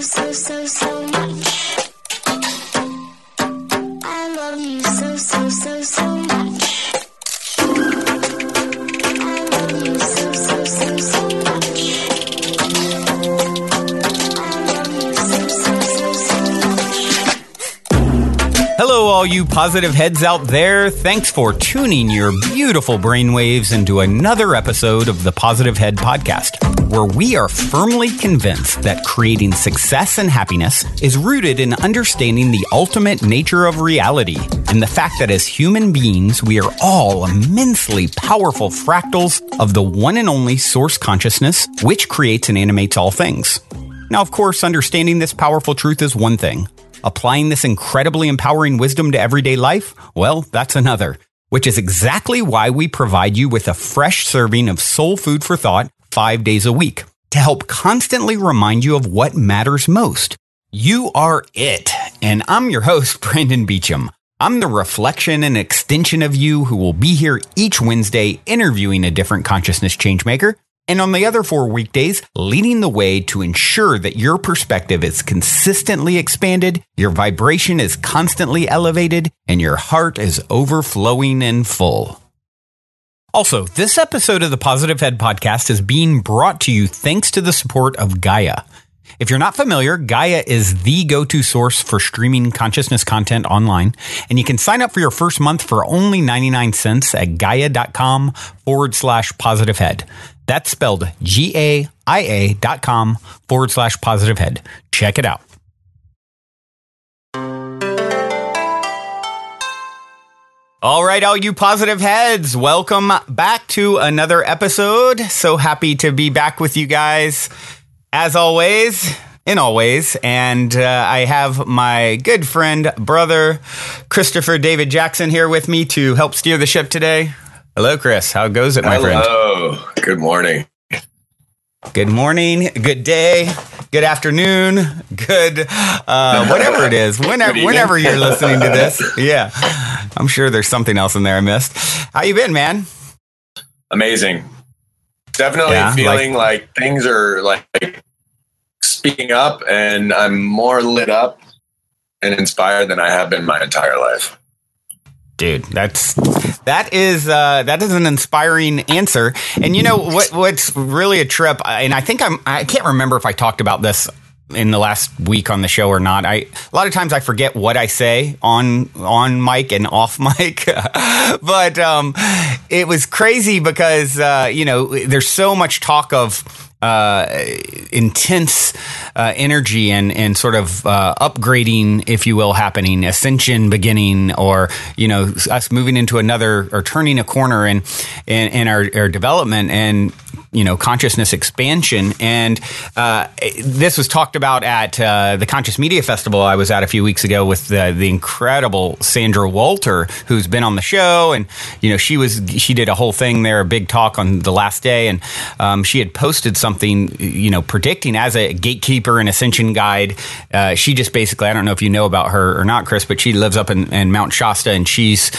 so much. I love you so much. I love you so much. I love you so much. Hello, all you positive heads out there. Thanks for tuning your beautiful brainwaves into another episode of the Positive Head Podcast, where we are firmly convinced that creating success and happiness is rooted in understanding the ultimate nature of reality and the fact that as human beings, we are all immensely powerful fractals of the one and only source consciousness, which creates and animates all things. Now, of course, understanding this powerful truth is one thing. Applying this incredibly empowering wisdom to everyday life, well, that's another, which is exactly why we provide you with a fresh serving of soul food for thought 5 days a week to help constantly remind you of what matters most. You are it. And I'm your host, Brandon Beecham. I'm the reflection and extension of you who will be here each Wednesday interviewing a different consciousness changemaker. And on the other 4 weekdays, leading the way to ensure that your perspective is consistently expanded, your vibration is constantly elevated, and your heart is overflowing and full. Also, this episode of the Positive Head Podcast is being brought to you thanks to the support of Gaia. If you're not familiar, Gaia is the go-to source for streaming consciousness content online, and you can sign up for your first month for only 99 cents at gaia.com/positivehead. That's spelled GAIA.com/positivehead. Check it out. All right, all you positive heads, welcome back to another episode. So happy to be back with you guys, as always, and I have my good friend, brother, Christopher David Jackson here with me to help steer the ship today. Hello, Chris. How goes it, my friend? Hello. Good morning. Good morning, good day, good afternoon, good whatever it is, whenever you're listening to this. Yeah, I'm sure there's something else in there I missed. How you been, man? Amazing. Definitely feeling like things are like speaking up, and I'm more lit up and inspired than I have been my entire life. Dude, that is an inspiring answer. And you know what's really a trip, and I can't remember if I talked about this in the last week on the show or not. A lot of times I forget what I say on mic and off mic, but it was crazy because there's so much talk of intense energy and sort of upgrading, if you will, happening, ascension beginning, or us moving into another or turning a corner in our development and consciousness expansion. And this was talked about at the Conscious Media Festival I was at a few weeks ago with the incredible Sandra Walter, who's been on the show, and she did a whole thing there, a big talk on the last day, and she had posted something predicting as a gatekeeper and ascension guide. She just basically, I don't know if you know about her or not, Chris, but she lives up in Mount Shasta, and she's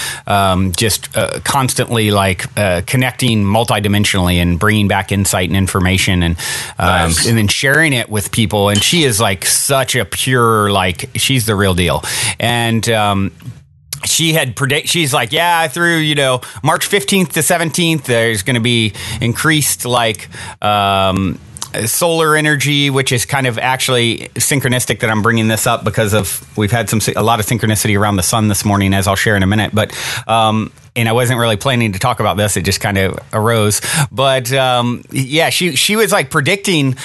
just constantly connecting multidimensionally and bringing back insight and information, and Nice. and then sharing it with people. And she is such a pure, she's the real deal. And she had she's through, March 15th to 17th, there's going to be increased solar energy, which is kind of actually synchronistic that I'm bringing this up because we've had a lot of synchronicity around the sun this morning, as I'll share in a minute. But, and I wasn't really planning to talk about this. It just kind of arose. But, she was predicting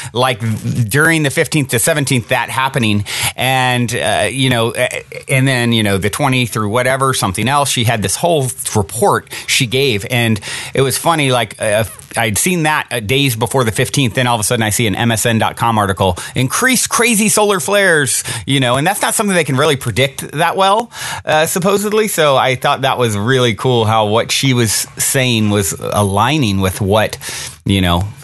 during the 15th to 17th that happening. And, and then, the 20 through whatever, something else. She had this whole report she gave. And it was funny, I'd seen that days before the 15th. Then all of a sudden I see an MSN.com article, increased crazy solar flares, and that's not something they can really predict that well, supposedly. So I thought that was really cool how what she was saying was aligning with what,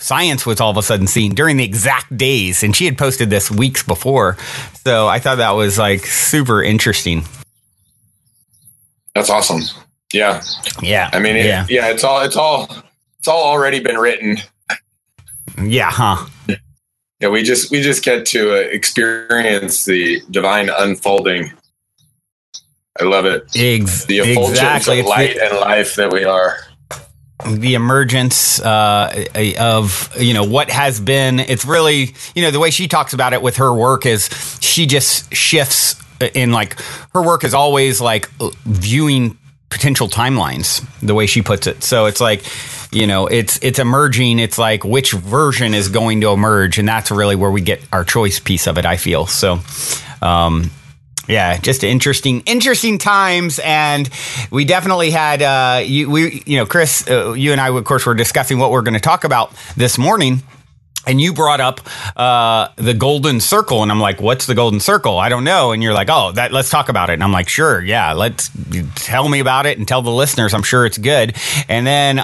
science was all of a sudden seeing during the exact days. And she had posted this weeks before. So I thought that was super interesting. That's awesome. Yeah. Yeah. I mean, it's all already been written. Yeah, huh? Yeah, we just get to experience the divine unfolding. I love it. The effulgence of light and life that we are. The emergence of, what has been. It's really, the way she talks about it with her work is she just shifts in, like, her work is always like viewing potential timelines, the way she puts it. So it's like, it's emerging. It's like which version is going to emerge. And that's really where we get our choice piece of it, I feel. So, yeah, just interesting times. And we definitely had, Chris, you and I, of course, were discussing what we're going to talk about this morning. And you brought up the golden circle, and I'm like, "What's the golden circle? I don't know." And you're like, "Oh, let's talk about it." And I'm like, "Sure, yeah, let's tell me about it and tell the listeners. I'm sure it's good." And then,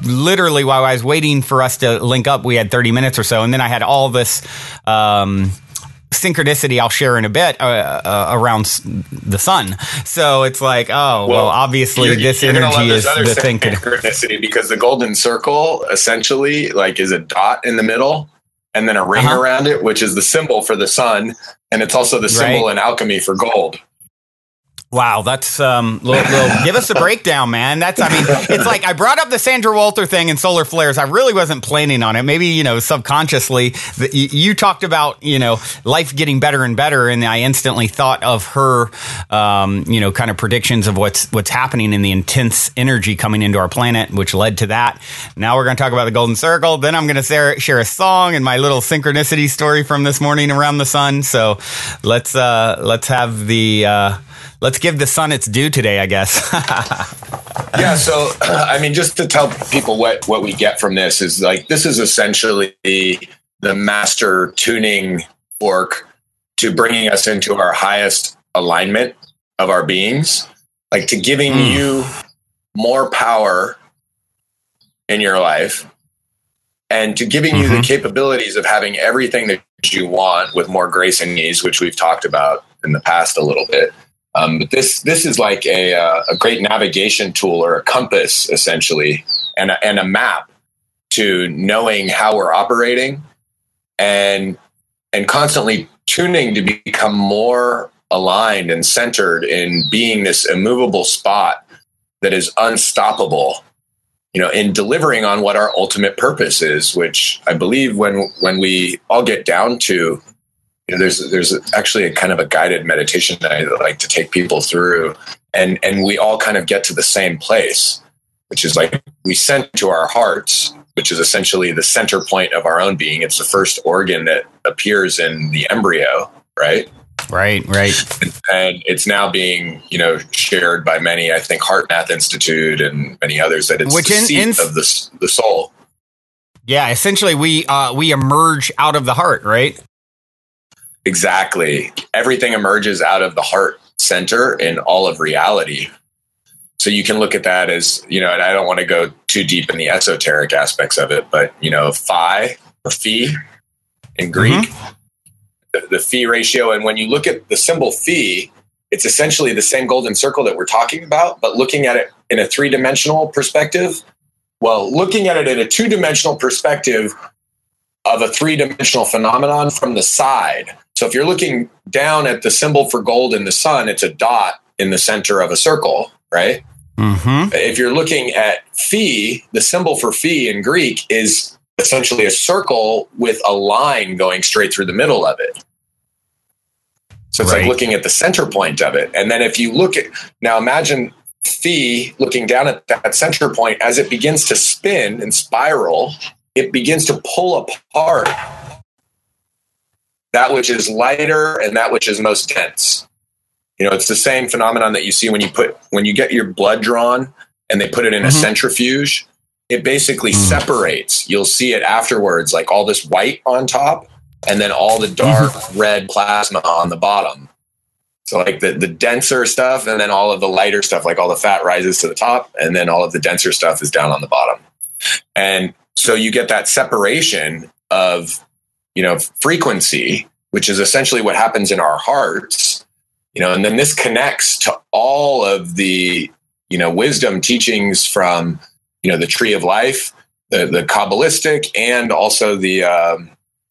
literally, while I was waiting for us to link up, we had 30 minutes or so, and then I had all this synchronicity I'll share in a bit around the sun. So it's like, well obviously this energy is the thing. Synchronicity, because the golden circle essentially like is a dot in the middle and then a ring around it, which is the symbol for the sun. And it's also the symbol in alchemy for gold. Wow, that's give us a breakdown, man. It's like I brought up the Sandra Walter thing and solar flares. I really wasn't planning on it. Maybe, subconsciously you talked about, life getting better and better. And I instantly thought of her, kind of predictions of what's happening in the intense energy coming into our planet, which led to that. Now we're going to talk about the golden circle. Then I'm going to share a song and my little synchronicity story from this morning around the sun. So let's have let's give the sun its due today, I guess. Yeah. So, just to tell people what we get from this is like, this is essentially the master tuning fork to bringing us into our highest alignment of our beings, like to giving you more power in your life and to giving you the capabilities of having everything that you want with more grace and ease, which we've talked about in the past a little bit. But this is like a great navigation tool or a compass, essentially, and a map to knowing how we're operating and constantly tuning to become more aligned and centered in being this immovable spot that is unstoppable, in delivering on what our ultimate purpose is, which I believe when we all get down to, there's actually a kind of a guided meditation that I like to take people through, and we all kind of get to the same place, which is like we send to our hearts, which is essentially the center point of our own being. It's the first organ that appears in the embryo, right? Right. And it's now being, shared by many, I think Heart Math Institute and many others, that it's the seat of the soul. Yeah, essentially we emerge out of the heart, right? Exactly. Everything emerges out of the heart center in all of reality. So you can look at that as, and I don't want to go too deep in the esoteric aspects of it, but, phi or phi in Greek, the phi ratio. And when you look at the symbol phi, it's essentially the same golden circle that we're talking about, but looking at it in a three-dimensional perspective. Well, looking at it in a two-dimensional perspective of a three-dimensional phenomenon from the side. So if you're looking down at the symbol for gold in the sun, it's a dot in the center of a circle, right? If you're looking at phi, the symbol for phi in Greek is essentially a circle with a line going straight through the middle of it. So it's like looking at the center point of it. And then if you now imagine phi looking down at that center point, as it begins to spin and spiral, it begins to pull apart that which is lighter and that which is most dense. It's the same phenomenon that you see when you get your blood drawn and they put it in a centrifuge. It basically separates. You'll see it afterwards, like all this white on top and then all the dark red plasma on the bottom. So like the denser stuff and then all of the lighter stuff, like all the fat rises to the top and then all of the denser stuff is down on the bottom. And so you get that separation of, frequency, which is essentially what happens in our hearts, and then this connects to all of the, wisdom teachings from, the tree of life, the Kabbalistic, and also the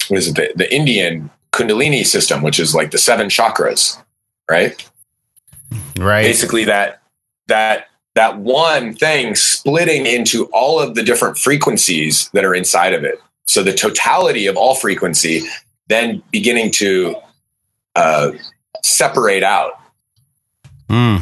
what is it, the Indian Kundalini system, which is like the 7 chakras, right? Right. Basically that one thing splitting into all of the different frequencies that are inside of it. So the totality of all frequency then beginning to separate out. And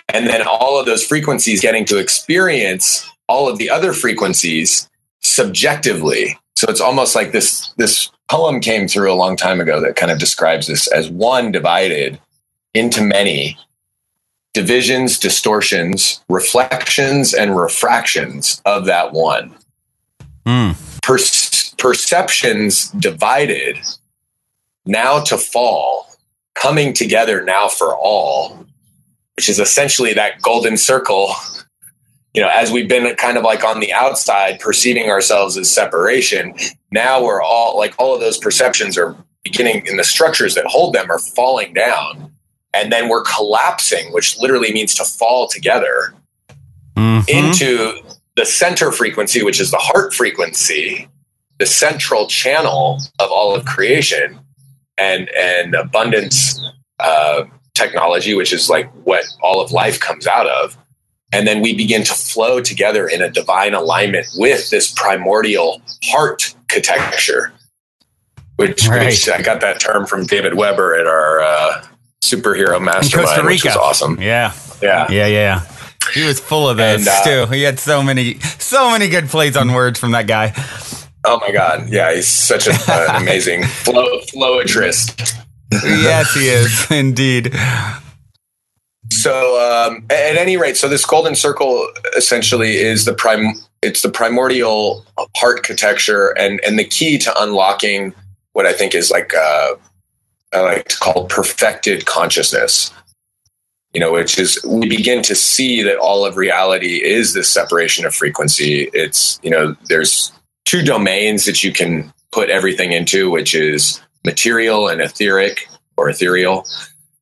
then all of those frequencies getting to experience all of the other frequencies subjectively. So it's almost like this poem came through a long time ago that kind of describes this as one divided into many divisions, distortions, reflections, and refractions of that one. Perceptions divided, now to fall, coming together now for all, which is essentially that golden circle. As we've been kind of like on the outside perceiving ourselves as separation, now we're all like, all of those perceptions are beginning, and the structures that hold them are falling down. And then we're collapsing, which literally means to fall together into the center frequency, which is the heart frequency, the central channel of all of creation and abundance technology, which is like what all of life comes out of. And then we begin to flow together in a divine alignment with this primordial heart architecture, which I got that term from David Weber at our superhero mastermind, Costa Rica. Which is awesome. Yeah. He was full of those too. He had so many good plays on words from that guy. Oh my God. Yeah. He's such an amazing flowatrist. Yes, he is indeed. So, at any rate, so this golden circle essentially is it's the primordial heart architecture and the key to unlocking what I think is like, I like to call perfected consciousness, which is we begin to see that all of reality is this separation of frequency. It's, there's 2 domains that you can put everything into, which is material and etheric or ethereal.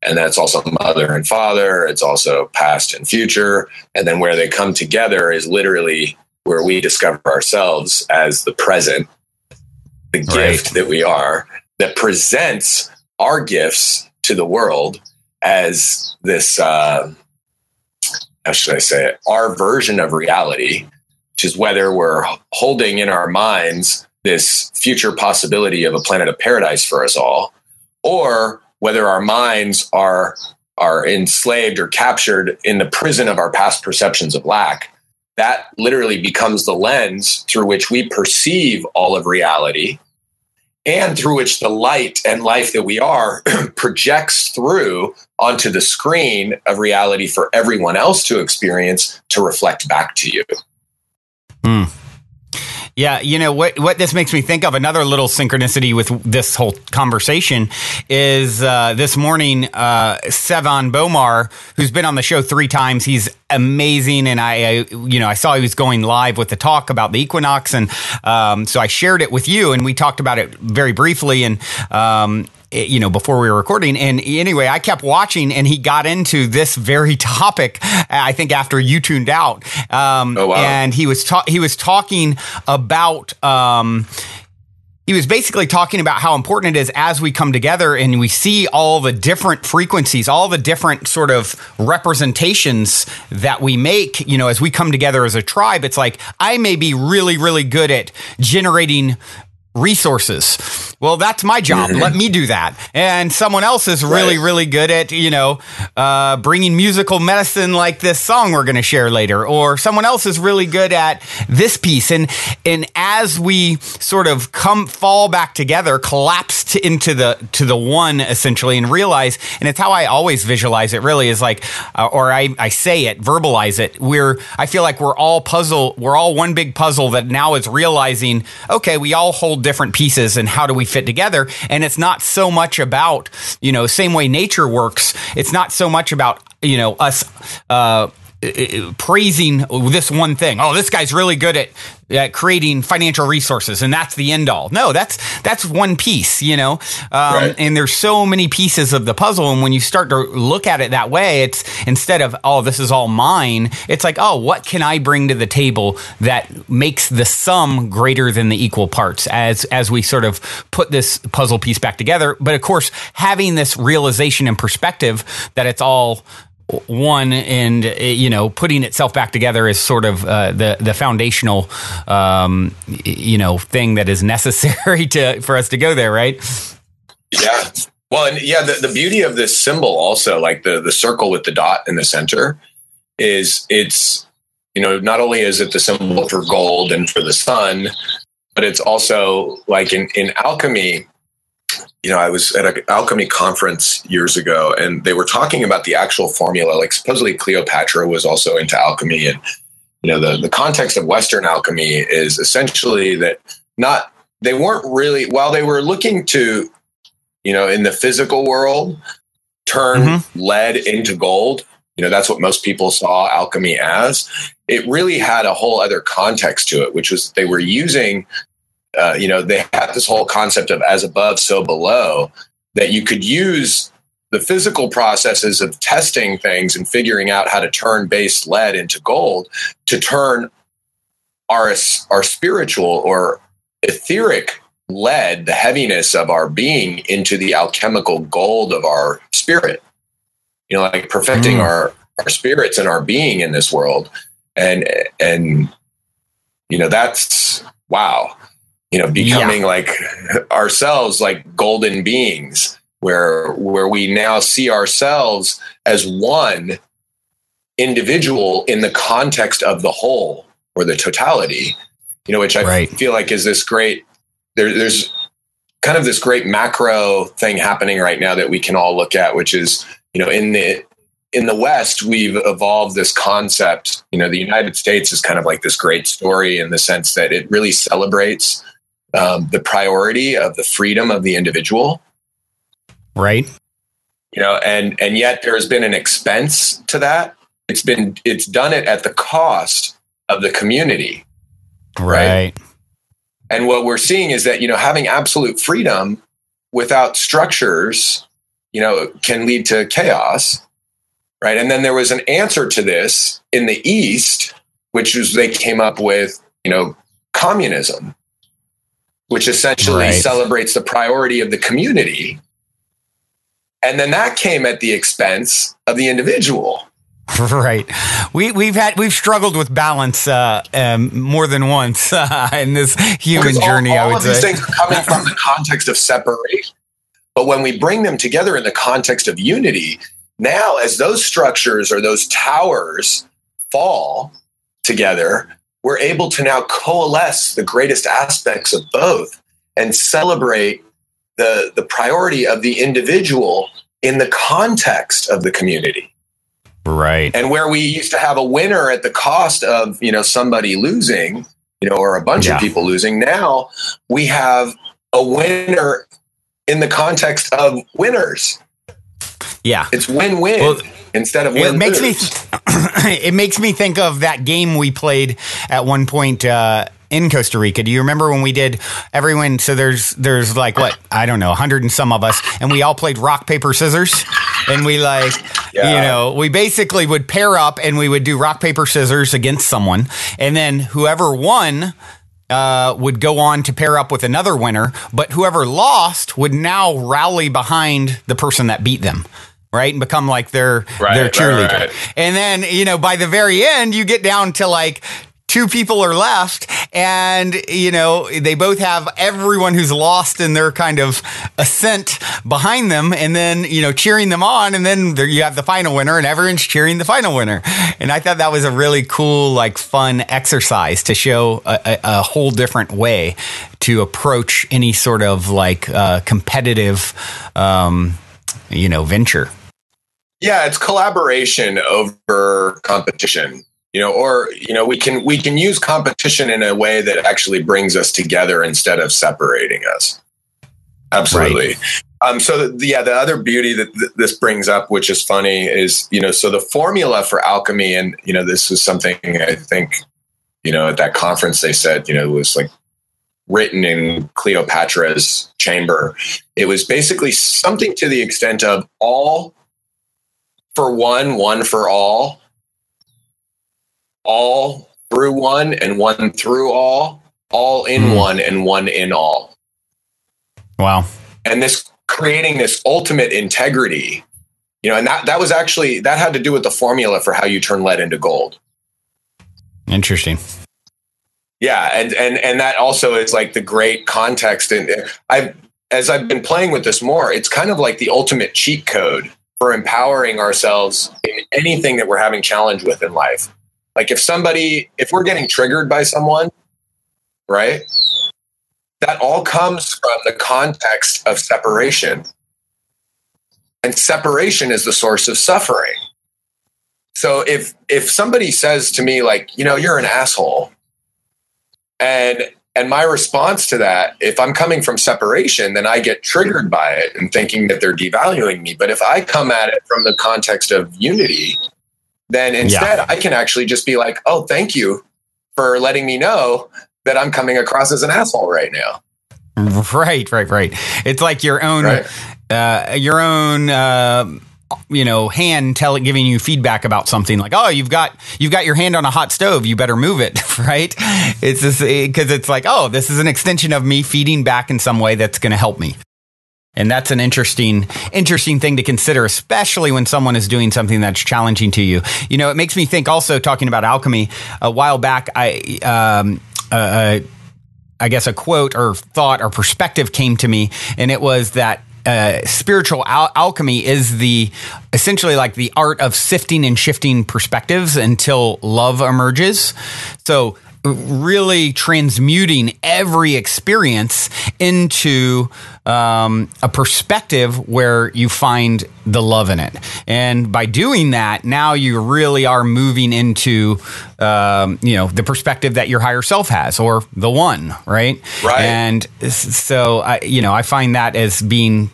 And that's also mother and father. It's also past and future. And then where they come together is literally where we discover ourselves as the present, the gift that we are, that presents our gifts to the world as this, how should I say it, our version of reality, which is whether we're holding in our minds this future possibility of a planet of paradise for us all, or whether our minds are enslaved or captured in the prison of our past perceptions of lack. That literally becomes the lens through which we perceive all of reality and through which the light and life that we are projects through onto the screen of reality for everyone else to experience, to reflect back to you. Yeah, what this makes me think of, another little synchronicity with this whole conversation is this morning, Sevan Bomar, who's been on the show 3 times. He's amazing, and I saw he was going live with the talk about the equinox, and so I shared it with you, and we talked about it very briefly, and before we were recording. And anyway, I kept watching, and he got into this very topic, I think after you tuned out. Oh, wow. And he was talking about, he was basically talking about how important it is as we come together and we see all the different frequencies, all the different sort of representations that we make, as we come together as a tribe. It's like, I may be really, really good at generating resources. Well, that's my job. Let me do that. And someone else is really, really good at, bringing musical medicine like this song we're going to share later. Or someone else is really good at this piece. And as we sort of fall back together, collapse into the one essentially, and realize, and it's how I always visualize it really, is like, or I say it, verbalize it. I feel like we're all one big puzzle that now is realizing, okay, we all hold different pieces, and how do we fit together? And it's not so much about, same way nature works. It's not so much about, us praising this one thing. Oh, this guy's really good at creating financial resources, and that's the end all. No, that's one piece, Right. and there's so many pieces of the puzzle. And when you start to look at it that way, it's instead of, oh, this is all mine, it's like, oh, what can I bring to the table that makes the sum greater than the equal parts as we sort of put this puzzle piece back together. But of course, having this realization and perspective that it's all one, and putting itself back together is sort of the foundational thing that is necessary for us to go there, right? Yeah. Well, and yeah, the beauty of this symbol also, like the circle with the dot in the center, is it's not only is it the symbol for gold and for the sun, but it's also like in alchemy. I was at an alchemy conference years ago, and they were talking about the actual formula. Like supposedly Cleopatra was also into alchemy, and the context of Western alchemy is essentially that they weren't really, while they were looking to, in the physical world, turn lead into gold. That's what most people saw alchemy as. It really had a whole other context to it, which was they were using. They had this whole concept of as above, so below, that you could use the physical processes of testing things and figuring out how to turn base lead into gold to turn our spiritual or etheric lead, the heaviness of our being, into the alchemical gold of our spirit, like perfecting our spirits and our being in this world. And that's wow. Becoming like ourselves, like golden beings, where we now see ourselves as one individual in the context of the whole or the totality, which I feel like is this great, there's kind of this great macro thing happening right now that we can all look at, which is, in the West, we've evolved this concept. The United States is kind of like this great story in the sense that it really celebrates the priority of the freedom of the individual. Right. And yet there has been an expense to that. It's done it at the cost of the community. Right. And what we're seeing is that, having absolute freedom without structures, can lead to chaos. Right. And then there was an answer to this in the East, which was they came up with, communism, which essentially celebrates the priority of the community. And then that came at the expense of the individual. Right. We've struggled with balance more than once in this human journey, I would say. All of these things are coming from the context of separation. But when we bring them together in the context of unity, now as those structures or those towers fall together, we're able to now coalesce the greatest aspects of both and celebrate the priority of the individual in the context of the community. Right. And where we used to have a winner at the cost of, somebody losing, or a bunch of people losing, now we have a winner in the context of winners. Yeah. It's win-win. Well, instead of win. It makes me think of that game we played at one point in Costa Rica. Do you remember when we did everyone? So there's like what, I don't know, 100 and some of us, and we all played rock, paper, scissors. And we we basically would pair up and we would do rock, paper, scissors against someone. And then whoever won would go on to pair up with another winner. But whoever lost would now rally behind the person that beat them. Right. And become like their cheerleader. Right. And then, by the very end, you get down to like 2 people are left and, they both have everyone who's lost in their kind of ascent behind them and then, cheering them on. And then there you have the final winner and everyone's cheering the final winner. And I thought that was a really cool, like fun exercise to show a whole different way to approach any sort of like competitive, venture. Yeah, it's collaboration over competition, we can use competition in a way that actually brings us together instead of separating us. Absolutely. Right. The other beauty that this brings up, which is funny, is, so the formula for alchemy, and, this was something I think, at that conference they said, it was like written in Cleopatra's chamber. It was basically something to the extent of all for one, one for all through one and one through all in one and one in all. Wow. And this creating this ultimate integrity, and that was actually, that had to do with the formula for how you turn lead into gold. Interesting. Yeah. And that also is like the great context. And as I've been playing with this more, it's kind of like the ultimate cheat code for empowering ourselves in anything that we're having challenge with in life. Like if we're getting triggered by someone, right? That all comes from the context of separation. And separation is the source of suffering. So if somebody says to me, like, you're an asshole, and my response to that, if I'm coming from separation, then I get triggered by it and thinking that they're devaluing me. But if I come at it from the context of unity, then instead I can actually just be like, oh, thank you for letting me know that I'm coming across as an asshole right now. Right. It's like your own, hand giving you feedback about something, like, oh, you've got your hand on a hot stove, you better move it. Right. It's just because it's like, oh, this is an extension of me feeding back in some way that's going to help me. And that's an interesting thing to consider, especially when someone is doing something that's challenging to you. It makes me think also, talking about alchemy, a while back, I guess a quote or thought or perspective came to me, and it was that spiritual alchemy is essentially like the art of sifting and shifting perspectives until love emerges. So really transmuting every experience into a perspective where you find the love in it. And by doing that, now you really are moving into, the perspective that your higher self has, or the one, right? Right. And so, I find that as being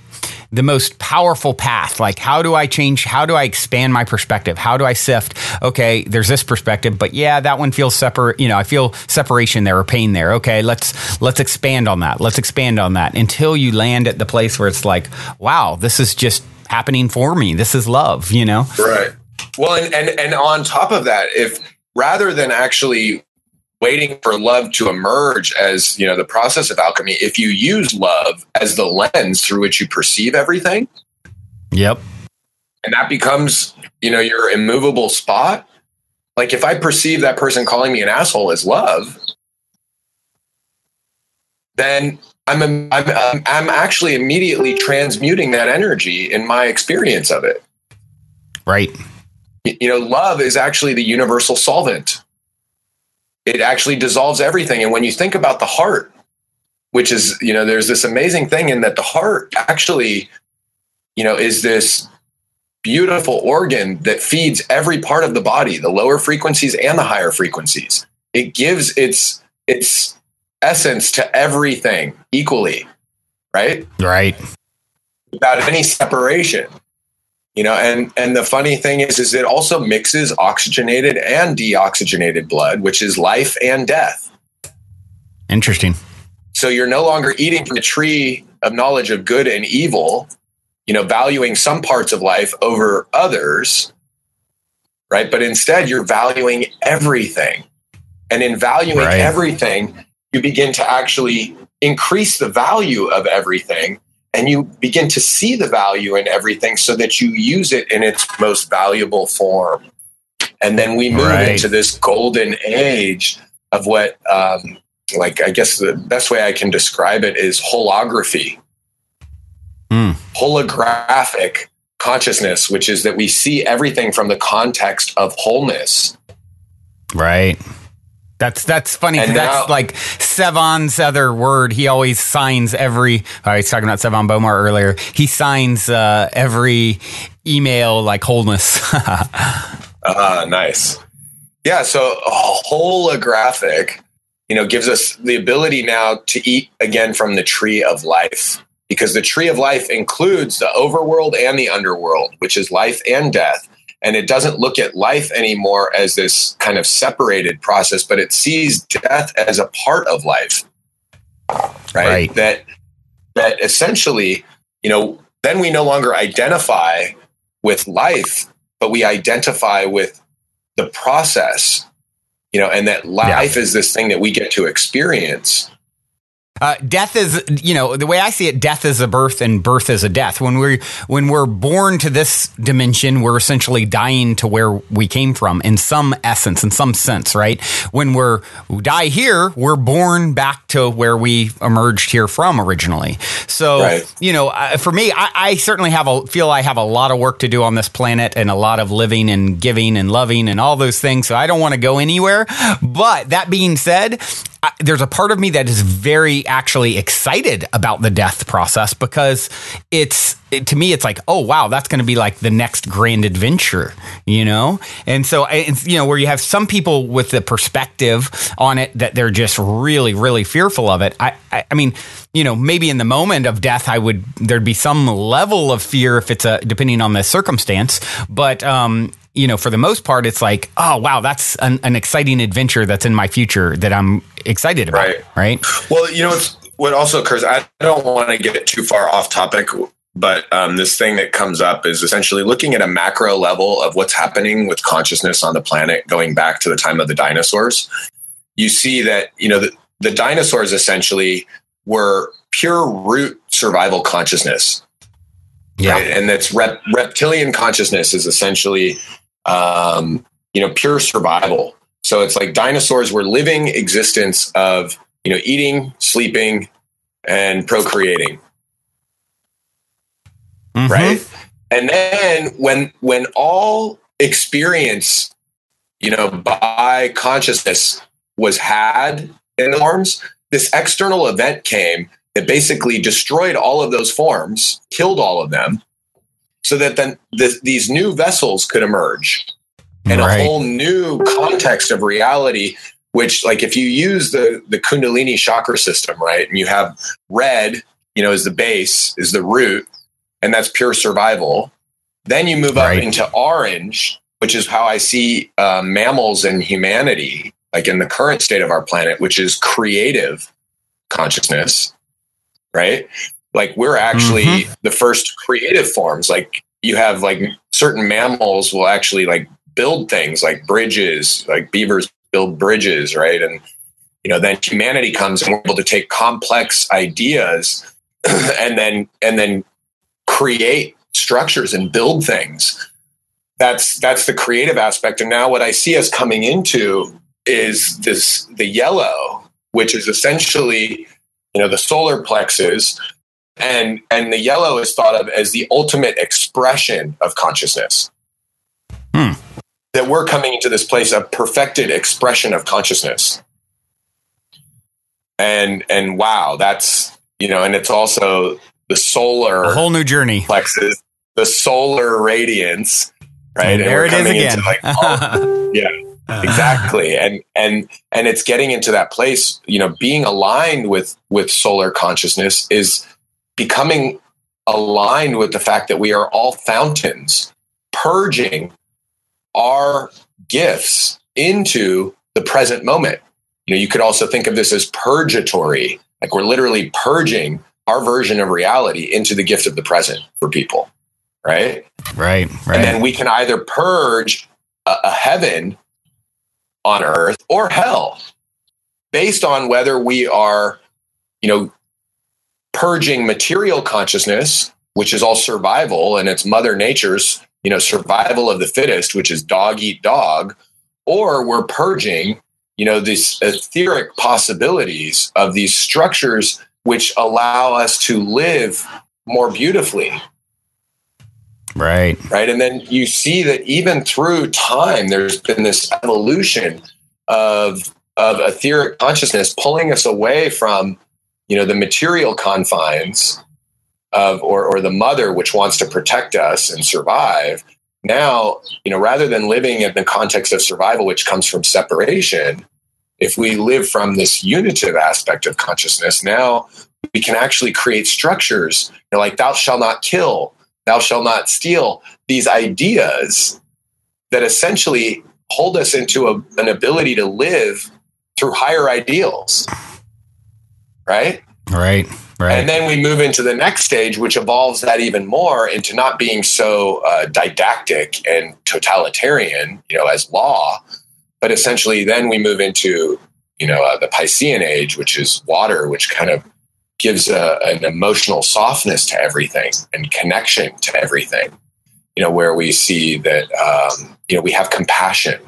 the most powerful path. Like, how do I change? How do I expand my perspective? How do I sift? Okay, there's this perspective, but yeah, that one feels separate. I feel separation there or pain there. Okay, let's expand on that. Let's expand on that until you land at the place where it's like, wow, this is just happening for me. This is love, Right. Well, and on top of that, if rather than actually waiting for love to emerge as, the process of alchemy, if you use love as the lens through which you perceive everything. Yep. And that becomes, your immovable spot. Like, if I perceive that person calling me an asshole as love, then I'm actually immediately transmuting that energy in my experience of it. Right. Love is actually the universal solvent. It actually dissolves everything. And when you think about the heart, which is, there's this amazing thing in that the heart actually, is this beautiful organ that feeds every part of the body, the lower frequencies and the higher frequencies. It gives its essence to everything equally, right? Right. Without any separation. And the funny thing is it also mixes oxygenated and deoxygenated blood, which is life and death. Interesting. So you're no longer eating from the tree of knowledge of good and evil, valuing some parts of life over others, right? But instead you're valuing everything. And in valuing everything, you begin to actually increase the value of everything. And you begin to see the value in everything so that you use it in its most valuable form. And then we move into this golden age of what, I guess the best way I can describe it is holography. Holographic consciousness, which is that we see everything from the context of wholeness. Right. That's funny. And that's like Sevon's other word. He always signs every. I was talking about Sevon Bomar earlier. He signs every email like wholeness. Nice. Yeah. So holographic, gives us the ability now to eat again from the tree of life. because the tree of life includes the overworld and the underworld, which is life and death. And it doesn't look at life anymore as this kind of separated process, but it sees death as a part of life, right? That essentially, then we no longer identify with life, but we identify with the process, and that life is this thing that we get to experience. Death is, the way I see it, death is a birth and birth is a death. When we're born to this dimension, we're essentially dying to where we came from in some essence, in some sense, right? When we die here, we're born back to where we emerged here from originally. So, for me, I certainly feel I have a lot of work to do on this planet and a lot of living and giving and loving and all those things. So I don't want to go anywhere. But that being said, there's a part of me that is very actually excited about the death process, because to me, it's like, oh, wow, that's going to be like the next grand adventure, And so, where you have some people with the perspective on it that they're just really, really fearful of it. I mean, maybe in the moment of death, there'd be some level of fear if it's depending on the circumstance. But, for the most part, it's like, oh, wow, that's an exciting adventure that's in my future that I'm excited about. Right. Well, what also occurs, I don't want to get too far off topic, but this thing that comes up is essentially looking at a macro level of what's happening with consciousness on the planet going back to the time of the dinosaurs. You see that, the dinosaurs essentially were pure root survival consciousness. Yeah. Right? And that's reptilian consciousness is essentially, pure survival. So it's like dinosaurs were living existence of, eating, sleeping, and procreating. Mm-hmm. Right. And then when all experience, by consciousness was had in the forms, this external event came that basically destroyed all of those forms, killed all of them, so that then these new vessels could emerge and a whole new context of reality, which, like, if you use the Kundalini chakra system, right, and you have red, as the base, is the root, and that's pure survival. Then you move up into orange, which is how I see mammals and humanity, like in the current state of our planet, which is creative consciousness, right? Like, we're actually the first creative forms. Like, you have like certain mammals will actually like build things like bridges, like beavers build bridges, right? And, then humanity comes and we're able to take complex ideas and then create structures and build things. That's the creative aspect. And now what I see us coming into is the yellow, which is essentially, the solar plexus, and the yellow is thought of as the ultimate expression of consciousness. That we're coming into this place of perfected expression of consciousness. And wow, that's, and it's also the solar, a whole new journey plexus, the solar radiance, right? And there it is again. Exactly. And it's getting into that place, being aligned with solar consciousness is becoming aligned with the fact that we are all fountains, purging our gifts into the present moment. You could also think of this as purgatory, like we're literally purging our version of reality into the gift of the present for people, right? Right. And then we can either purge a heaven on earth or hell based on whether we are, purging material consciousness, which is all survival, and it's Mother Nature's, survival of the fittest, which is dog eat dog, or we're purging, these etheric possibilities of these structures which allow us to live more beautifully. Right. And then you see that even through time, there's been this evolution of etheric consciousness pulling us away from, the material confines of, or the mother, which wants to protect us and survive. Now, rather than living in the context of survival, which comes from separation, if we live from this unitive aspect of consciousness, now we can actually create structures, like thou shalt not kill, thou shalt not steal, these ideas that essentially hold us into an ability to live through higher ideals. Right? Right. And then we move into the next stage, which evolves that even more into not being so didactic and totalitarian, as law, but essentially then we move into, the Piscean age, which is water, which kind of gives an emotional softness to everything and connection to everything, where we see that, we have compassion,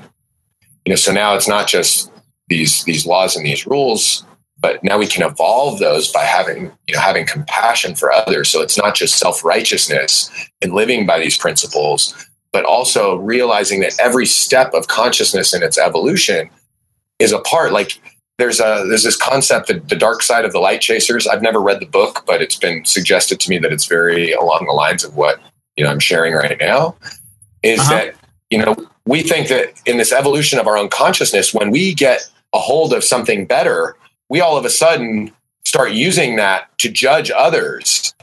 so now it's not just these laws and these rules, but now we can evolve those by having compassion for others. So it's not just self-righteousness and living by these principles, but also realizing that every step of consciousness in its evolution is a part. Like there's this concept, the dark side of the light chasers. I've never read the book, but it's been suggested to me that it's very along the lines of what, I'm sharing right now, is that, we think that in this evolution of our own consciousness, when we get a hold of something better, we all of a sudden start using that to judge others.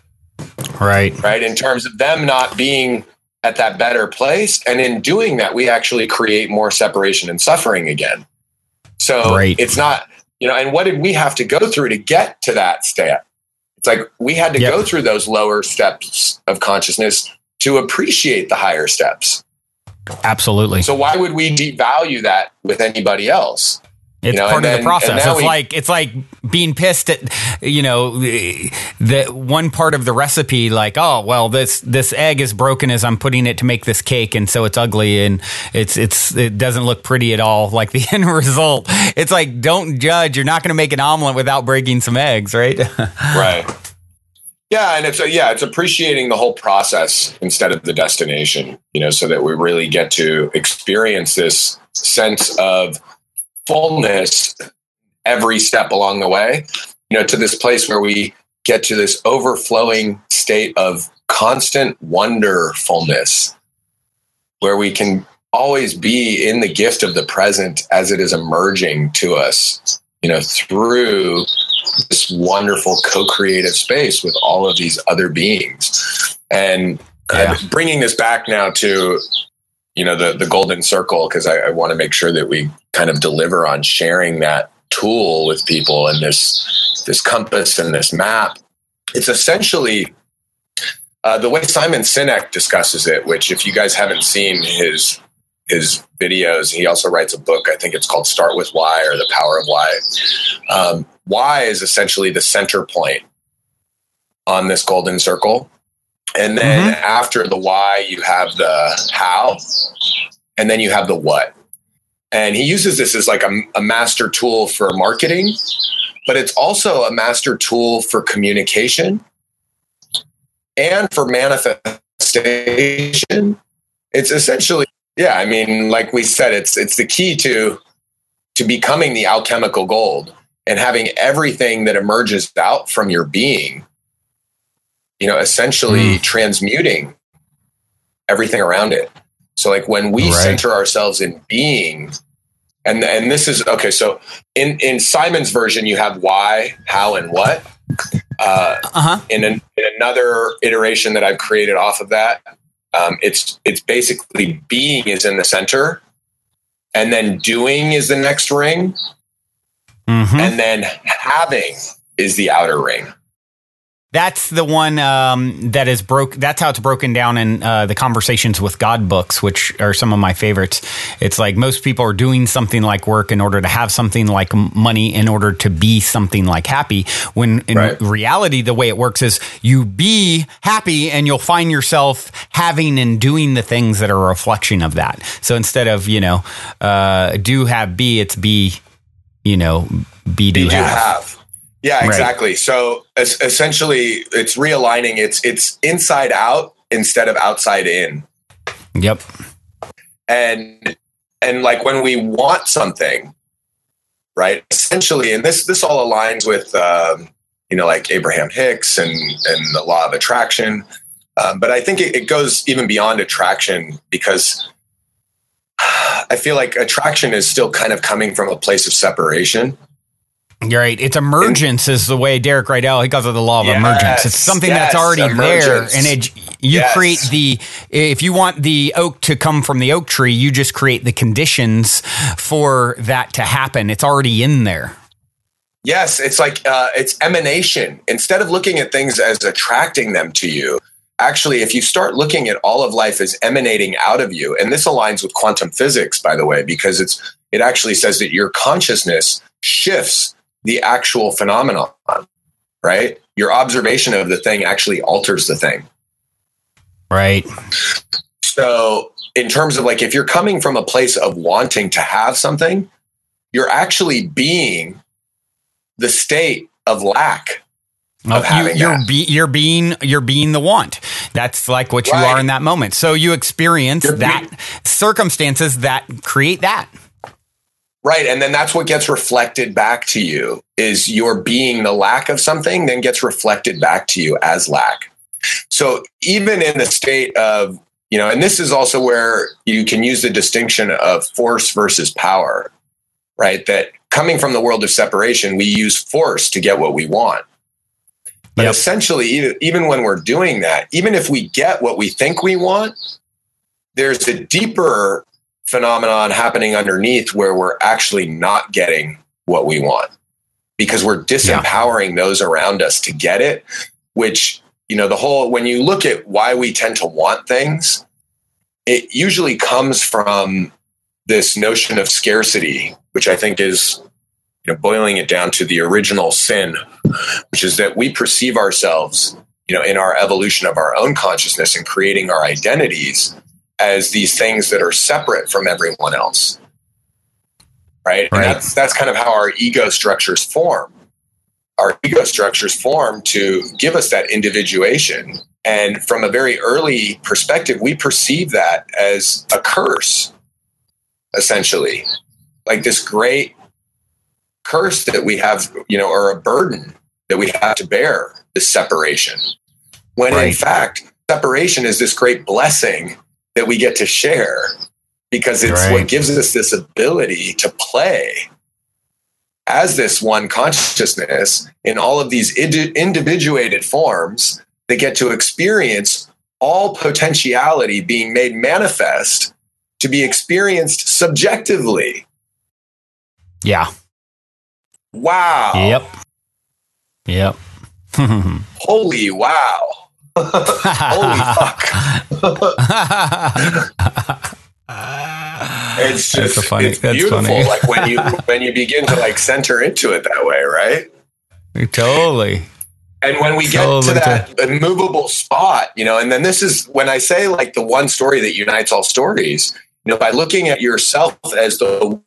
Right. In terms of them not being at that better place. And in doing that, we actually create more separation and suffering again. So it's not, and what did we have to go through to get to that step? It's like we had to go through those lower steps of consciousness to appreciate the higher steps. Absolutely. So why would we devalue that with anybody else? It's part of the process. It's like being pissed at, the one part of the recipe, like, oh, well, this egg is broken as I'm putting it to make this cake. And so it's ugly and it doesn't look pretty at all. Like the end result, it's like, don't judge. You're not going to make an omelet without breaking some eggs. Right. Right. Yeah. And it's appreciating the whole process instead of the destination, so that we really get to experience this sense of fullness every step along the way, to this place where we get to this overflowing state of constant wonderfulness, where we can always be in the gift of the present as it is emerging to us, through this wonderful co-creative space with all of these other beings. And bringing this back now to, the golden circle, because I want to make sure that we kind of deliver on sharing that tool with people and this compass and this map. It's essentially the way Simon Sinek discusses it, which if you guys haven't seen his videos, he also writes a book. I think it's called Start With Why, or The Power of Why. Why is essentially the center point on this golden circle. And then after the why, you have the how, and then you have the what. And he uses this as like a master tool for marketing, but it's also a master tool for communication and for manifestation. It's essentially, like we said, it's the key to becoming the alchemical gold and having everything that emerges out from your being, essentially transmuting everything around it. So like when we center ourselves in being, and this is, okay, so in Simon's version, you have why, how, and what. In another iteration that I've created off of that, it's basically being is in the center, and then doing is the next ring, and then having is the outer ring. That's the one that is that's how it's broken down in the Conversations with God books, which are some of my favorites. It's like most people are doing something like work in order to have something like money, in order to be something like happy. When in reality, the way it works is you be happy and you'll find yourself having and doing the things that are a reflection of that. So instead of, do, have, be, it's be, be, do, have. Yeah, exactly. Right. So essentially it's realigning. It's inside out instead of outside in. Yep. And like when we want something, right? Essentially, and this all aligns with, like Abraham Hicks and the law of attraction. But I think it goes even beyond attraction, because I feel like attraction is still kind of coming from a place of separation. You're right. It's emergence is the way Derek Rydell, he calls it the law of emergence. It's something that's already emergence. There. And you create if you want the oak to come from the oak tree, you just create the conditions for that to happen. It's already in there. Yes. It's like, it's emanation. Instead of looking at things as attracting them to you, actually, if you start looking at all of life as emanating out of you, and this aligns with quantum physics, by the way, because it actually says that your consciousness shifts the actual phenomenon, right? Your observation of the thing actually alters the thing. Right. So in terms of like, if you're coming from a place of wanting to have something, you're actually being the state of lack. You're being the want. That's like what you are in that moment. So you experience circumstances that create that. Right. And then that's what gets reflected back to you is your being the lack of something, then gets reflected back to you as lack. So even in the state of, and this is also where you can use the distinction of force versus power, right? That coming from the world of separation, we use force to get what we want. But essentially, even when we're doing that, even if we get what we think we want, there's a deeper phenomenon happening underneath where we're actually not getting what we want because we're disempowering those around us to get it, which, when you look at why we tend to want things, it usually comes from this notion of scarcity, which I think is, boiling it down to the original sin, which is that we perceive ourselves, in our evolution of our own consciousness and creating our identities as these things that are separate from everyone else. Right. And that's kind of how our ego structures form. Our ego structures form to give us that individuation. And from a very early perspective, we perceive that as a curse, essentially, like this great curse that we have, or a burden that we have to bear, this separation. When in fact, separation is this great blessing that we get to share because it's what gives us this ability to play as this one consciousness in all of these individuated forms that get to experience all potentiality being made manifest to be experienced subjectively. Yeah. Wow. Yep. Holy wow. Holy fuck. It's just it's beautiful. Funny. Like when you begin to like center into it that way, right? Totally. And when we get to that immovable spot, and then this is when I say like the one story that unites all stories, by looking at yourself as the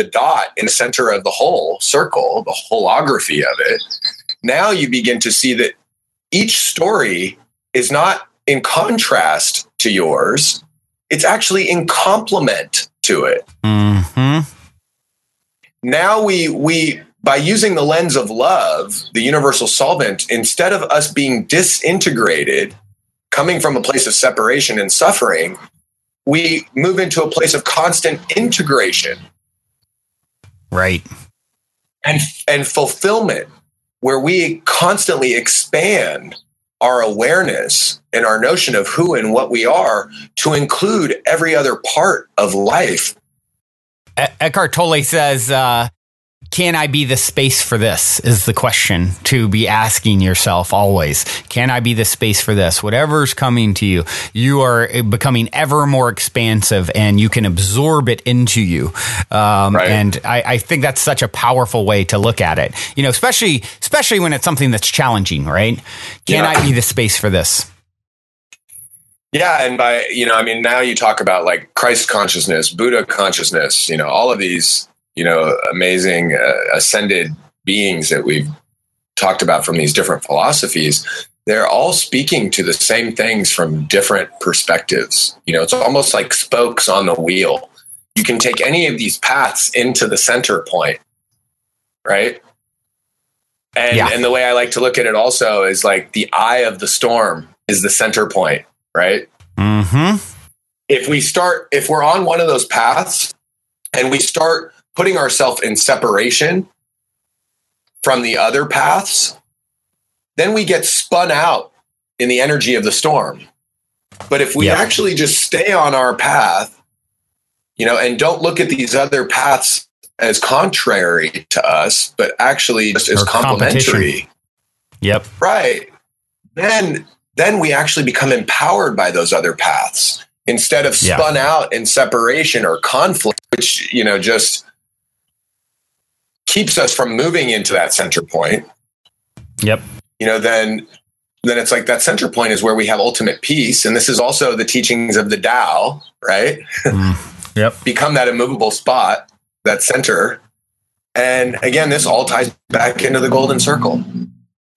dot in the center of the whole circle, the holography of it, now you begin to see that each story is not in contrast to yours. It's actually in complement to it. Mm-hmm. Now we by using the lens of love, the universal solvent, instead of us being disintegrated, coming from a place of separation and suffering, we move into a place of constant integration. Right. And fulfillment, where we constantly expand our awareness and our notion of who and what we are to include every other part of life. Eckhart Tolle says, can I be the space for this is the question to be asking yourself always. Can I be the space for this? Whatever's coming to you, you are becoming ever more expansive and you can absorb it into you. And I think that's such a powerful way to look at it, especially when it's something that's challenging, right? Can I be the space for this? Yeah. And by, now you talk about like Christ consciousness, Buddha consciousness, all of these, amazing ascended beings that we've talked about from these different philosophies, they're all speaking to the same things from different perspectives. It's almost like spokes on the wheel. You can take any of these paths into the center point, right? And the way I like to look at it also is like the eye of the storm is the center point, right? Mm-hmm. If we're on one of those paths and we start putting ourselves in separation, from the other paths, then we get spun out in the energy of the storm. But if we actually just stay on our path, and don't look at these other paths as contrary to us, but actually just as complementary. Yep. Right. Then we actually become empowered by those other paths instead of spun out in separation or conflict, which, just keeps us from moving into that center point. Yep. Then it's like that center point is where we have ultimate peace. And this is also the teachings of the Tao, right? Yep. Become that immovable spot, that center. And again, this all ties back into the golden circle.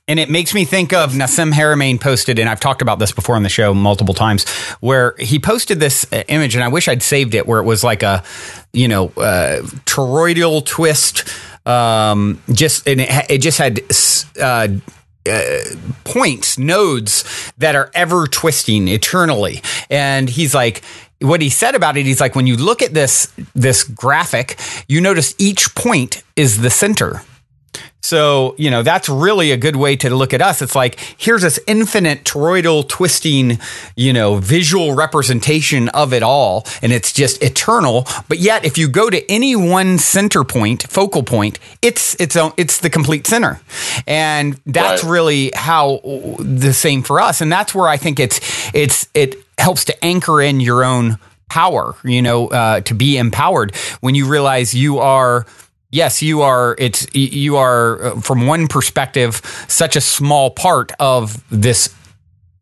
And it makes me think of Nassim Haramein posted, and I've talked about this before on the show multiple times, where he posted this image, and I wish I'd saved it, where it was like a, toroidal twist. It just had points, nodes that are ever twisting eternally. And he's like, what he said about it, he's like, when you look at this graphic, you notice each point is the center. So, that's really a good way to look at us. It's like, here's this infinite toroidal twisting, visual representation of it all. And it's just eternal. But yet, if you go to any one center point, focal point, it's the complete center. And that's really how the same for us. And that's where I think it helps to anchor in your own power, to be empowered when you realize you are. Yes, you are from one perspective such a small part of this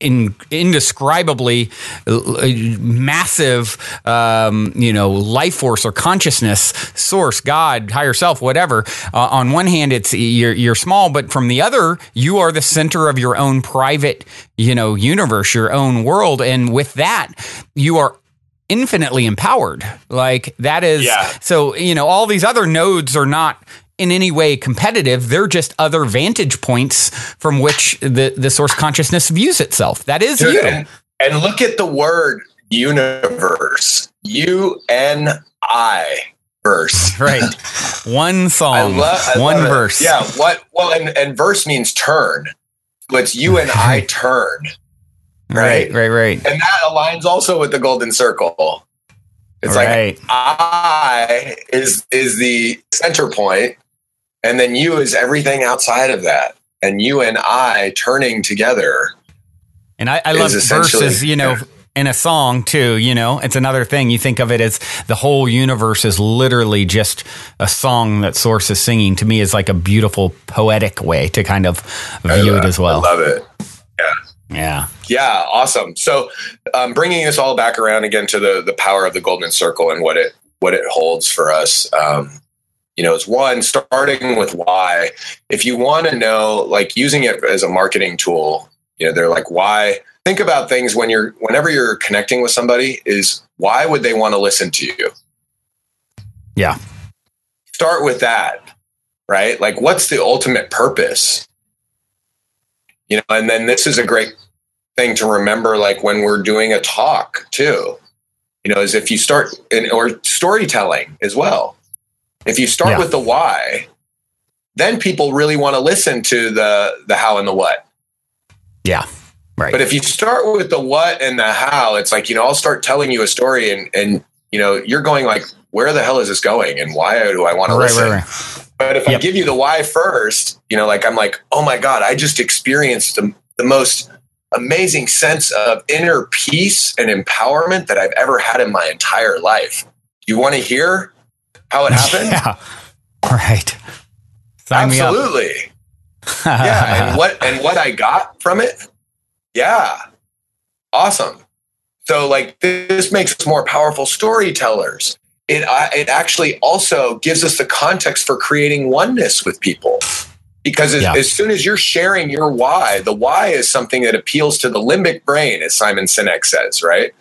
indescribably massive, life force or consciousness source, God, higher self, whatever. On one hand, it's you're small, but from the other, you are the center of your own private, universe, your own world, and with that, you are infinitely empowered. Like that is, so, all these other nodes are not in any way competitive. They're just other vantage points from which the source consciousness views itself. That is you. And look at the word universe, U-N-I verse. Right. One song, one verse. It. Yeah. And verse means turn. So it's you and I turn. Right. And that aligns also with the golden circle. It's like I is the center point, and then you is everything outside of that, and you and I turning together. And I love verses, in a song too. It's another thing. You think of it as the whole universe is literally just a song that Source is singing. To me, is like a beautiful poetic way to kind of view it as well. I love it. Yeah. Awesome. So, bringing this all back around again to the power of the golden circle and what it holds for us. Is one, starting with why. If you want to know, like using it as a marketing tool, they're like, why? Think about things whenever you're connecting with somebody, is why would they want to listen to you? Yeah. Start with that, right? Like, what's the ultimate purpose? And then this is a great thing to remember, like when we're doing a talk too, is if you start or storytelling as well. If you start with the why, then people really want to listen to the how and the what. Yeah. Right. But if you start with the what and the how, it's like, I'll start telling you a story and you're going like, where the hell is this going? And why do I want to listen? Right. But if I give you the why first, I'm like, oh my God, I just experienced the most amazing sense of inner peace and empowerment that I've ever had in my entire life. Do you want to hear how it happened? Yeah. Right. Sign Absolutely. Me up. Yeah. And what I got from it? Yeah. Awesome. So like this makes us more powerful storytellers. It actually also gives us the context for creating oneness with people, because as soon as you're sharing your why, the why is something that appeals to the limbic brain, as Simon Sinek says, right?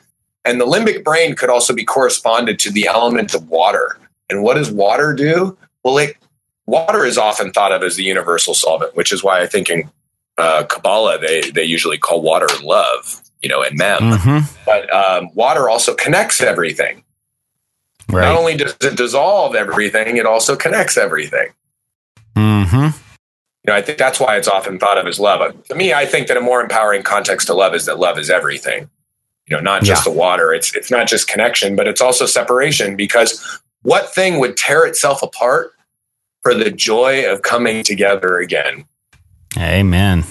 And the limbic brain could also be corresponded to the element of water. And what does water do? Well, water is often thought of as the universal solvent, which is why I think in Kabbalah, they usually call water love, and mem. Mm-hmm. But water also connects everything. Right. Not only does it dissolve everything, it also connects everything. Mm-hmm. I think that's why it's often thought of as love. To me, I think that a more empowering context to love is that love is everything. Not just the water. It's not just connection, but it's also separation, because what thing would tear itself apart for the joy of coming together again? Amen.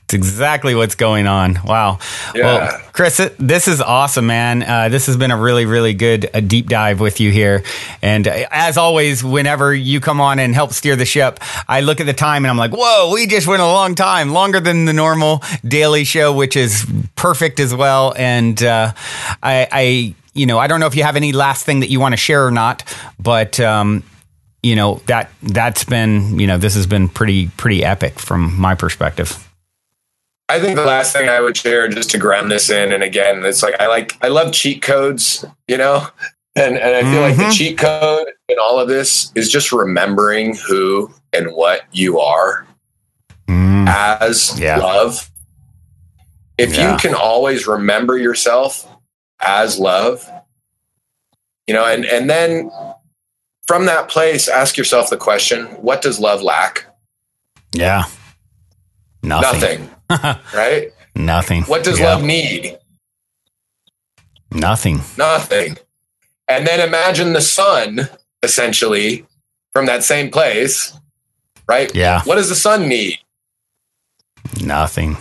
It's exactly what's going on. Wow. Yeah. Well, Chris, this is awesome, man. This has been a really, really good deep dive with you here. And as always, whenever you come on and help steer the ship, I look at the time and I'm like, whoa, we just went a long time, longer than the normal daily show, which is perfect as well. And I don't know if you have any last thing that you want to share or not, but that's been, this has been pretty epic from my perspective. I think the last thing I would share, just to ground this in, and again, it's like I love cheat codes, and I feel like the cheat code in all of this is just remembering who and what you are as love. If you can always remember yourself as love, and then from that place, ask yourself the question, what does love lack? Yeah. Nothing. Right? Nothing. What does love need? Nothing. And then imagine the sun, essentially, from that same place, right? Yeah. What does the sun need? Nothing.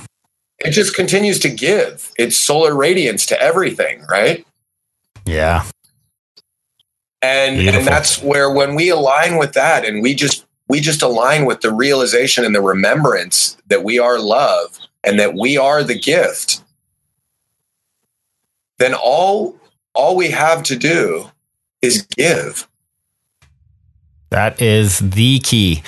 It just continues to give its solar radiance to everything, right? Yeah. And that's where, when we align with that, and we just align with the realization and the remembrance that we are love and that we are the gift, then all we have to do is give. That is the key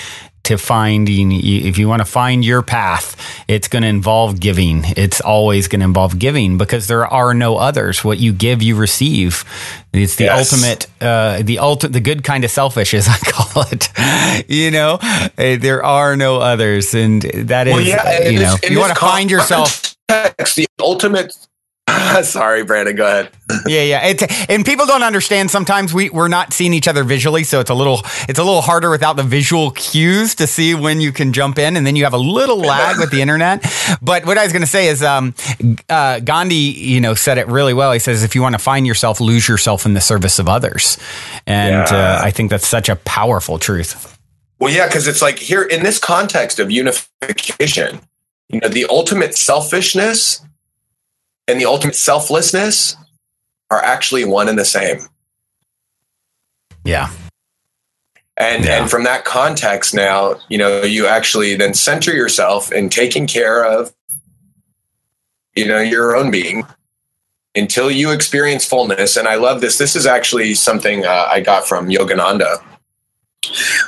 to finding. If you want to find your path, it's going to involve giving. It's always going to involve giving, because there are no others. What you give, you receive. It's the ultimate, the good kind of selfish, as I call it. There are no others, and that is, you want to find yourself. The ultimate. Sorry, Brandon, go ahead. Yeah. And people don't understand. Sometimes we're not seeing each other visually, so it's a little harder without the visual cues to see when you can jump in, and then you have a little lag with the internet. But what I was going to say is, Gandhi, said it really well. He says, if you want to find yourself, lose yourself in the service of others. And I think that's such a powerful truth. Well, yeah, because it's like here in this context of unification, the ultimate selfishness and the ultimate selflessness are actually one and the same. Yeah. And from that context now, you actually then center yourself in taking care of, your own being until you experience fullness. And I love this. This is actually something I got from Yogananda,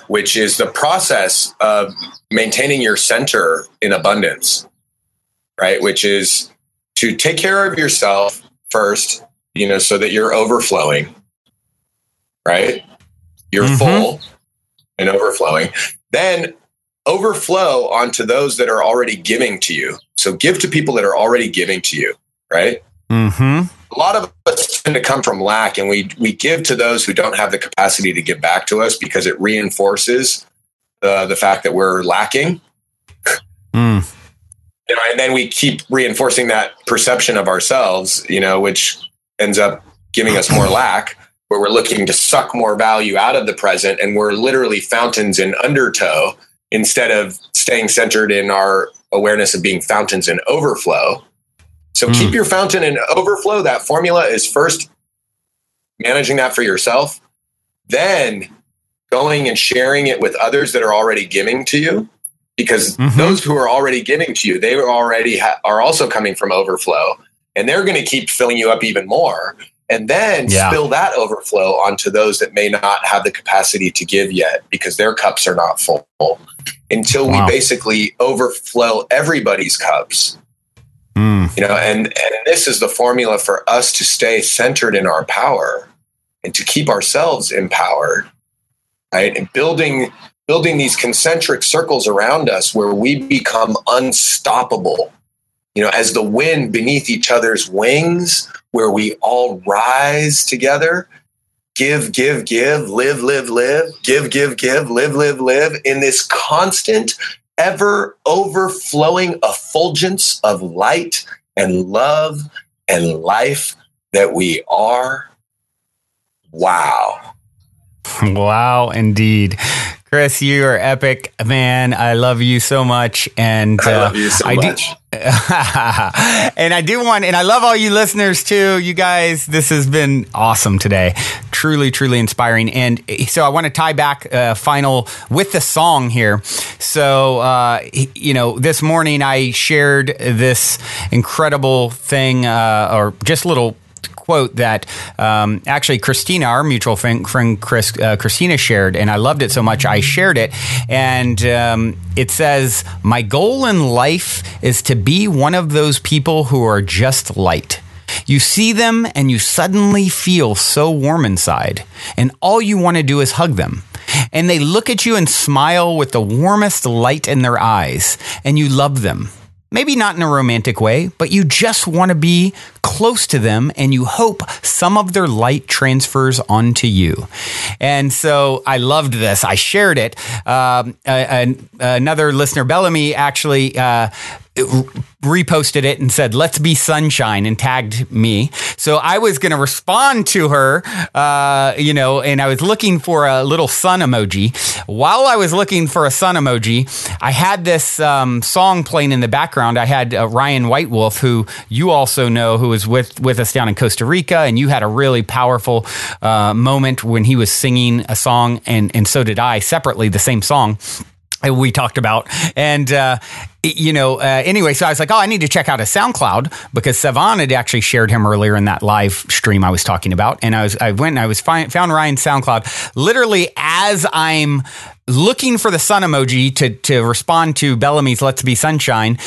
which is the process of maintaining your center in abundance, right? Which is to take care of yourself first, so that you're overflowing, right? You're full and overflowing. Then overflow onto those that are already giving to you. So give to people that are already giving to you, right? A lot of us tend to come from lack, and we give to those who don't have the capacity to give back to us, because it reinforces the fact that we're lacking. And then we keep reinforcing that perception of ourselves, which ends up giving us more lack, where we're looking to suck more value out of the present, and we're literally fountains in undertow instead of staying centered in our awareness of being fountains in overflow. So keep your fountain in overflow. That formula is first managing that for yourself, then going and sharing it with others that are already giving to you. Because those who are already giving to you, they already are also coming from overflow, and they're going to keep filling you up even more, and then spill that overflow onto those that may not have the capacity to give yet, because their cups are not full, until we basically overflow everybody's cups. And this is the formula for us to stay centered in our power and to keep ourselves empowered, right? And building these concentric circles around us where we become unstoppable, as the wind beneath each other's wings, where we all rise together. give, live, live in this constant, ever overflowing effulgence of light and love and life that we are. Wow. Wow, indeed. Chris, you are epic, man. I love you so much. And I love you so much. And I love all you listeners too. You guys, this has been awesome today. Truly, truly inspiring. And so I want to tie back final with the song here. So, this morning I shared this incredible thing, or just little quote that actually Christina, our mutual friend Christina shared, and I loved it so much I shared it. And it says, "My goal in life is to be one of those people who are just light. You see them and you suddenly feel so warm inside, and all you want to do is hug them. And they look at you and smile with the warmest light in their eyes, and you love them. Maybe not in a romantic way, but you just want to be close to them, and you hope some of their light transfers onto you." And so I loved this. I shared it. Another listener, Bellamy, actually reposted it and said, "Let's be sunshine," and tagged me. So I was going to respond to her, and I was looking for a little sun emoji. While I was looking for a sun emoji, I had this song playing in the background. I had Ryan Whitewolf, who you also know, who was with us down in Costa Rica, and you had a really powerful moment when he was singing a song, and so did I, separately, the same song we talked about. And anyway, so I was like, I need to check out his SoundCloud, because Savan had actually shared him earlier in that live stream I was talking about. And I found Ryan's SoundCloud literally as I'm looking for the sun emoji to respond to Bellamy's "Let's Be Sunshine."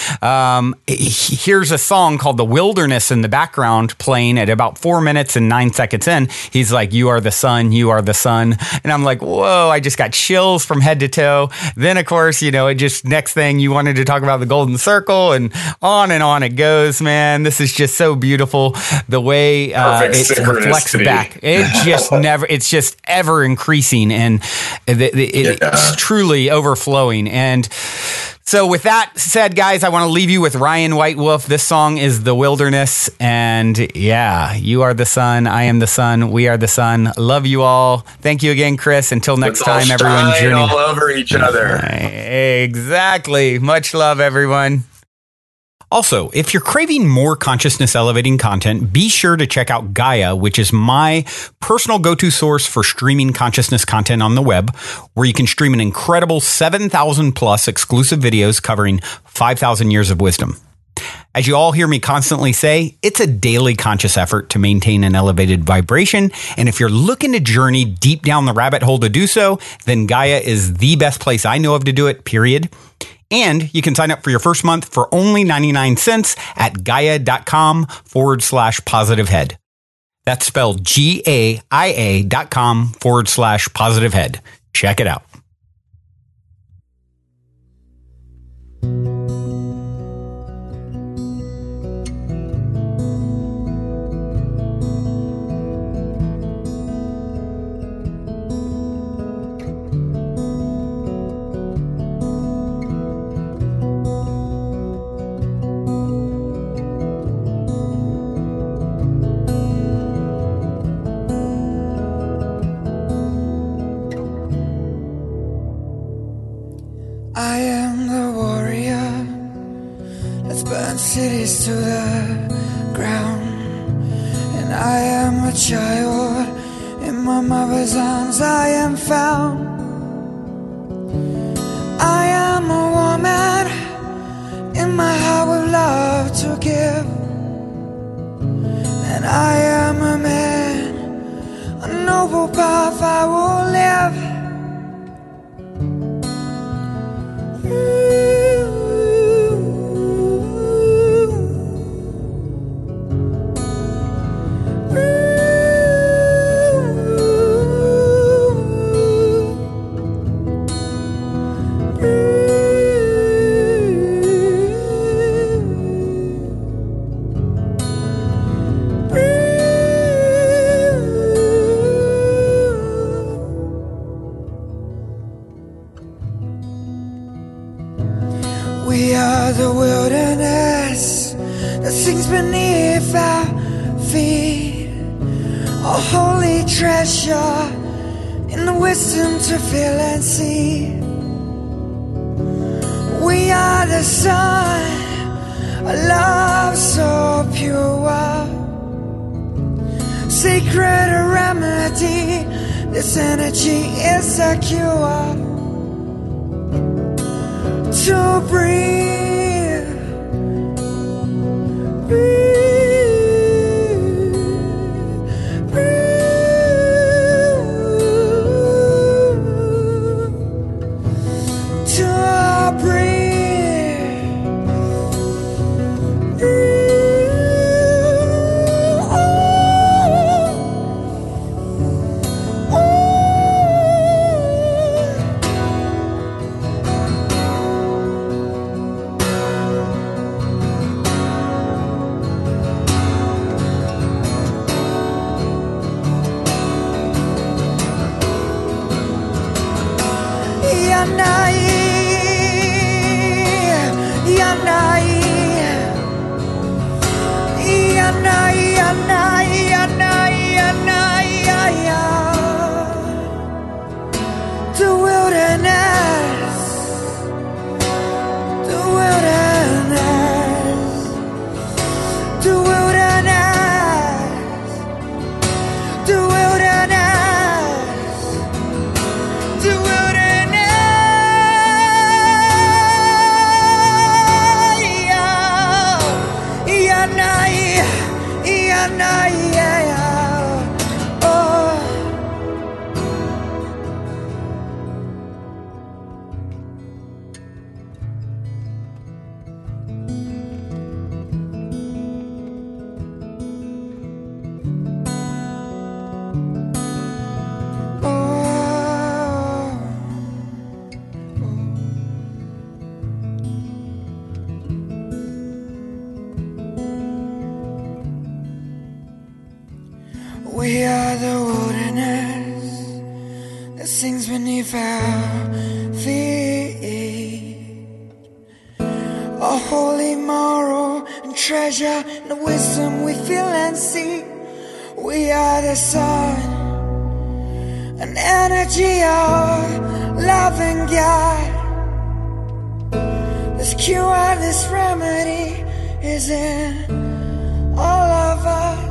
Here's a song called "The Wilderness" in the background playing at about 4 minutes and 9 seconds in. He's like, "You are the sun, you are the sun." And I'm like, whoa, I just got chills from head to toe. Then, of course, it just, next thing, you wanted to talk about the golden circle, and on it goes, man. This is just so beautiful. The way it reflects back. It's just ever increasing, and it's truly overflowing. And so with that said, guys, I want to leave you with Ryan Whitewolf. This song is "The Wilderness." And you are the sun. I am the sun. We are the sun. Love you all. Thank you again, Chris. Until next time, everyone. Journey all over each other. Exactly. Much love, everyone. Also, if you're craving more consciousness elevating content, be sure to check out Gaia, which is my personal go-to source for streaming consciousness content on the web, where you can stream an incredible 7,000 plus exclusive videos covering 5,000 years of wisdom. As you all hear me constantly say, it's a daily conscious effort to maintain an elevated vibration. And if you're looking to journey deep down the rabbit hole to do so, then Gaia is the best place I know of to do it, period. And you can sign up for your first month for only 99 cents at gaia.com/positivehead. That's spelled GAIA.com/positivehead. Check it out. I am the warrior. Let's burn cities to the ground. And I am a child. In my mother's arms I am found. I am a woman. In my heart with love to give. And I am a man. A noble path I will live. that sings beneath our feet. A holy treasure in the wisdom to feel and see. We are the sun, a love so pure, sacred remedy. This energy is a cure to breathe, breathe, breathe, to breathe. The wilderness, the wilderness, the wilderness, the wilderness, the We are the wilderness that sings beneath our feet. A holy moral and treasure and the wisdom we feel and see. We are the sun, an energy of love and God. This cure, this remedy is in all of us.